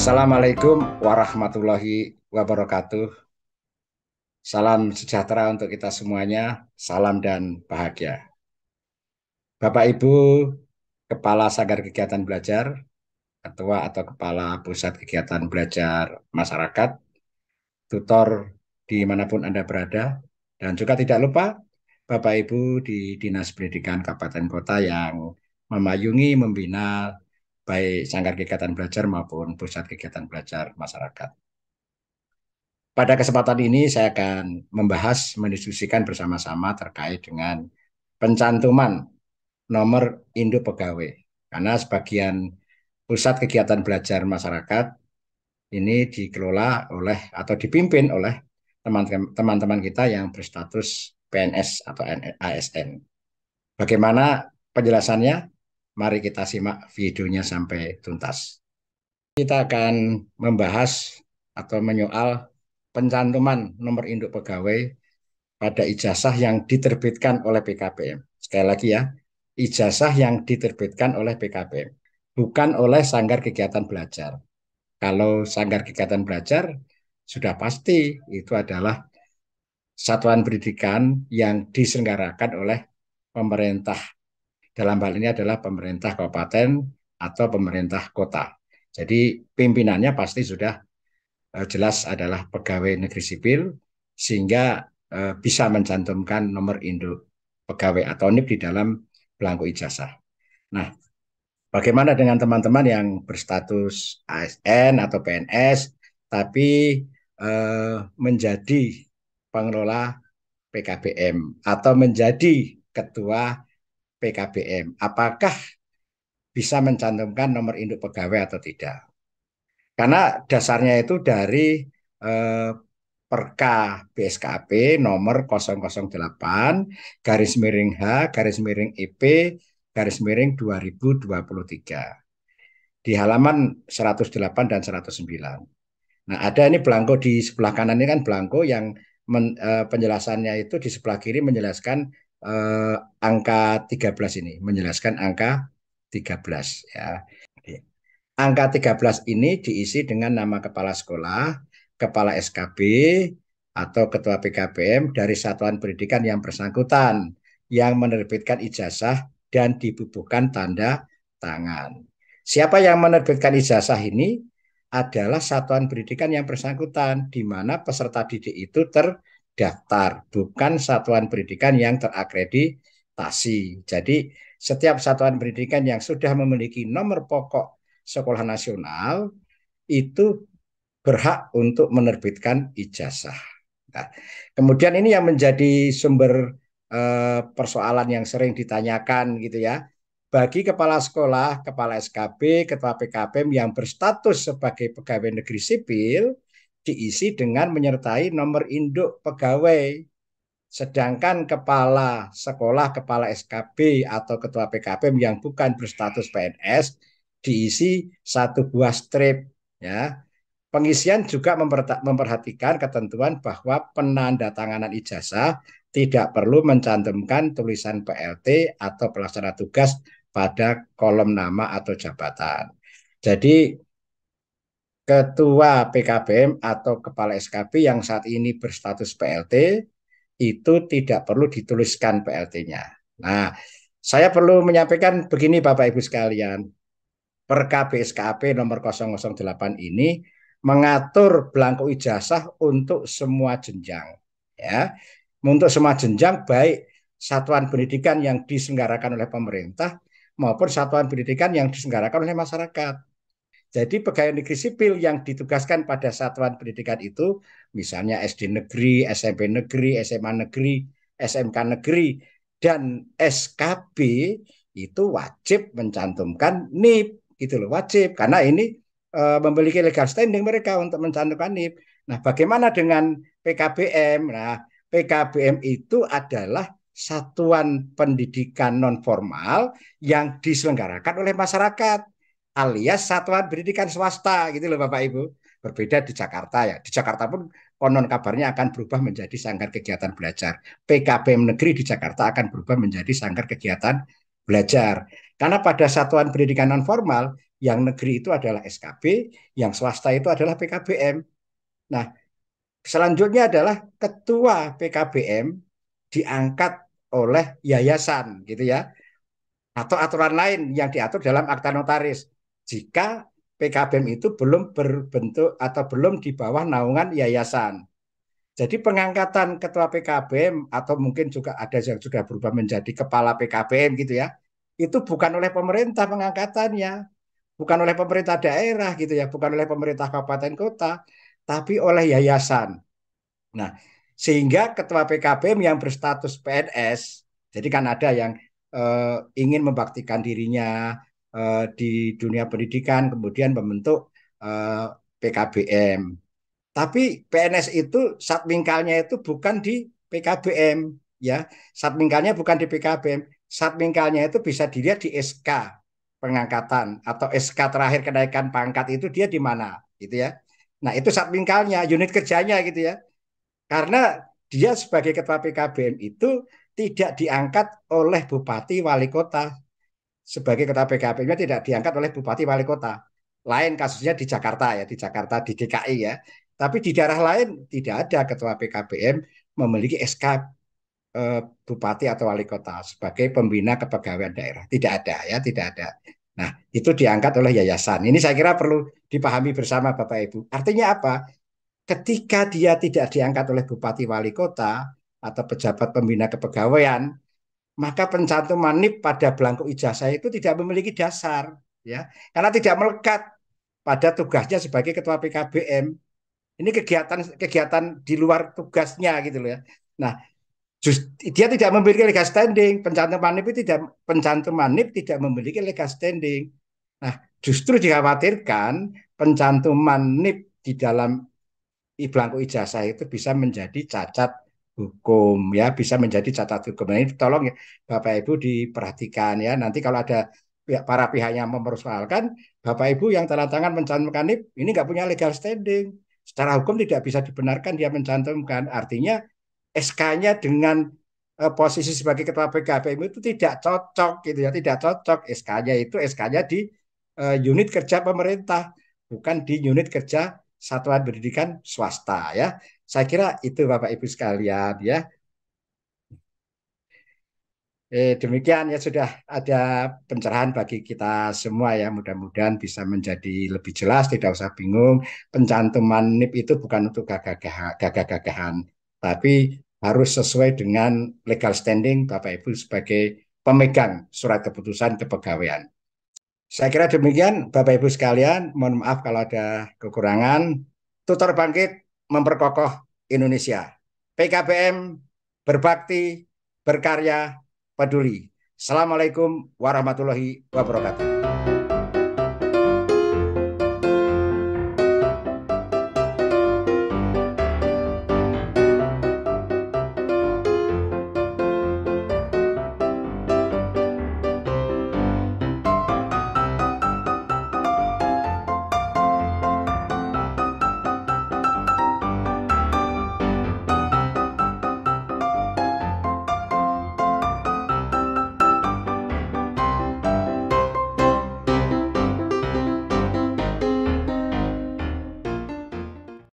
Assalamualaikum warahmatullahi wabarakatuh. Salam sejahtera untuk kita semuanya. Salam dan bahagia. Bapak Ibu, Kepala Sanggar Kegiatan Belajar, Ketua atau Kepala Pusat Kegiatan Belajar Masyarakat, tutor dimanapun Anda berada, dan juga tidak lupa Bapak Ibu di Dinas Pendidikan Kabupaten Kota yang memayungi, membina baik Sanggar Kegiatan Belajar maupun Pusat Kegiatan Belajar Masyarakat. Pada kesempatan ini saya akan membahas, mendiskusikan bersama-sama terkait dengan pencantuman nomor induk pegawai. Karena sebagian pusat kegiatan belajar masyarakat ini dikelola oleh atau dipimpin oleh teman-teman kita yang berstatus PNS atau ASN. Bagaimana penjelasannya? Mari kita simak videonya sampai tuntas. Kita akan membahas atau menyoal pencantuman nomor induk pegawai pada ijazah yang diterbitkan oleh PKPM. Sekali lagi ya, ijazah yang diterbitkan oleh PKPM, bukan oleh Sanggar Kegiatan Belajar. Kalau Sanggar Kegiatan Belajar, sudah pasti itu adalah satuan pendidikan yang diselenggarakan oleh pemerintah. Dalam hal ini adalah pemerintah kabupaten atau pemerintah kota. Jadi pimpinannya pasti sudah jelas adalah pegawai negeri sipil sehingga bisa mencantumkan nomor induk pegawai atau NIP di dalam belangko ijazah. Nah, bagaimana dengan teman-teman yang berstatus ASN atau PNS tapi menjadi pengelola PKBM atau menjadi ketua PKBM? Apakah bisa mencantumkan nomor induk pegawai atau tidak? Karena dasarnya itu dari eh, Perka BSKP nomor 008 garis miring H garis miring EP garis miring 2023 di halaman 108 dan 109. Nah, ada ini belangko di sebelah kanan ini kan belangko yang penjelasannya itu di sebelah kiri menjelaskan angka 13 ini, menjelaskan angka 13 ya. Angka 13 ini diisi dengan nama kepala sekolah, kepala SKB, atau ketua PKBM dari satuan pendidikan yang bersangkutan yang menerbitkan ijazah dan dibubuhkan tanda tangan. Siapa yang menerbitkan ijazah ini adalah satuan pendidikan yang bersangkutan, di mana peserta didik itu terdaftar, bukan satuan pendidikan yang terakreditasi. Jadi, setiap satuan pendidikan yang sudah memiliki nomor pokok sekolah nasional itu berhak untuk menerbitkan ijazah. Nah, kemudian ini yang menjadi sumber persoalan yang sering ditanyakan gitu ya. Bagi kepala sekolah, kepala SKB, ketua PKPM yang berstatus sebagai pegawai negeri sipil diisi dengan menyertai nomor induk pegawai. Sedangkan kepala sekolah, kepala SKB atau ketua PKPM yang bukan berstatus PNS diisi satu buah strip ya. Pengisian juga memperhatikan ketentuan bahwa penandatanganan ijazah tidak perlu mencantumkan tulisan PLT atau pelaksana tugas pada kolom nama atau jabatan. Jadi ketua PKBM atau kepala SKB yang saat ini berstatus PLT itu tidak perlu dituliskan PLT-nya. Nah, saya perlu menyampaikan begini Bapak Ibu sekalian. Perka BSKAP nomor 008 ini mengatur belangko ijazah untuk semua jenjang. Ya, untuk semua jenjang baik satuan pendidikan yang diselenggarakan oleh pemerintah maupun satuan pendidikan yang diselenggarakan oleh masyarakat. Jadi pegawai negeri sipil yang ditugaskan pada satuan pendidikan itu, misalnya SD negeri, SMP negeri, SMA negeri, SMK negeri, dan SKB itu wajib mencantumkan NIP, gitu loh, wajib. Karena ini memiliki legal standing mereka untuk mencantumkan NIP. Nah, bagaimana dengan PKBM? Nah, PKBM itu adalah satuan pendidikan non formal yang diselenggarakan oleh masyarakat alias satuan pendidikan swasta gitu loh Bapak Ibu. Berbeda di Jakarta ya. Di Jakarta pun konon kabarnya akan berubah menjadi sanggar kegiatan belajar. PKBM negeri di Jakarta akan berubah menjadi sanggar kegiatan belajar. Karena pada satuan pendidikan non formal Yang negeri itu adalah SKB, yang swasta itu adalah PKBM. Nah, selanjutnya adalah ketua PKBM diangkat oleh yayasan gitu ya, atau aturan lain yang diatur dalam akta notaris. Jika PKBM itu belum berbentuk atau belum di bawah naungan yayasan. Jadi pengangkatan ketua PKBM atau mungkin juga ada yang sudah berubah menjadi kepala PKBM gitu ya, itu bukan oleh pemerintah pengangkatannya, bukan oleh pemerintah daerah gitu ya, bukan oleh pemerintah kabupaten kota, tapi oleh yayasan. Nah, sehingga ketua PKBM yang berstatus PNS, jadi kan ada yang ingin membaktikan dirinya di dunia pendidikan, kemudian membentuk PKBM. Tapi PNS itu satmingkalnya itu bukan di PKBM, ya. Satmingkalnya bukan di PKBM. Satmingkalnya itu bisa dilihat di SK pengangkatan atau SK terakhir kenaikan pangkat itu dia di mana, gitu ya. Nah, itu satmingkalnya, unit kerjanya gitu ya. Karena dia sebagai ketua PKBM itu tidak diangkat oleh bupati wali kota. Sebagai ketua PKBM tidak diangkat oleh bupati wali kota. Lain kasusnya di Jakarta ya, di Jakarta di DKI ya. Tapi di daerah lain tidak ada ketua PKBM memiliki SK bupati atau wali kota sebagai pembina kepegawaian daerah. Tidak ada ya, tidak ada. Nah, itu diangkat oleh yayasan. Ini saya kira perlu dipahami bersama Bapak Ibu. Artinya apa? Ketika dia tidak diangkat oleh bupati wali kota atau pejabat pembina kepegawaian, maka pencantuman NIP pada belangko ijazah itu tidak memiliki dasar, ya, karena tidak melekat pada tugasnya sebagai ketua PKBM. Ini kegiatan di luar tugasnya gitu loh ya. Nah, dia tidak memiliki legal standing. Pencantuman NIP tidak memiliki legal standing. Nah, justru dikhawatirkan pencantuman NIP di dalam belangko ijazah itu bisa menjadi cacat hukum ya, bisa menjadi cacat hukum. Nah, ini tolong ya Bapak Ibu diperhatikan ya. Nanti kalau ada para pihak yang mempersoalkan, Bapak Ibu yang tanda tangan mencantumkan ini nggak punya legal standing. Secara hukum tidak bisa dibenarkan dia mencantumkan. Artinya SK-nya dengan posisi sebagai ketua PKPM itu tidak cocok gitu ya, tidak cocok. SK-nya di unit kerja pemerintah, bukan di unit kerja satuan pendidikan swasta ya. Saya kira itu Bapak Ibu sekalian ya. Demikian ya sudah ada pencerahan bagi kita semua ya. Mudah-mudahan bisa menjadi lebih jelas, tidak usah bingung. Pencantuman NIP itu bukan untuk gagah-gagahan, tapi harus sesuai dengan legal standing Bapak Ibu sebagai pemegang surat keputusan kepegawaian. Saya kira demikian Bapak Ibu sekalian. Mohon maaf kalau ada kekurangan. Tutor Bangkit memperkokoh Indonesia. PKBM berbakti, berkarya, peduli. Assalamualaikum warahmatullahi wabarakatuh.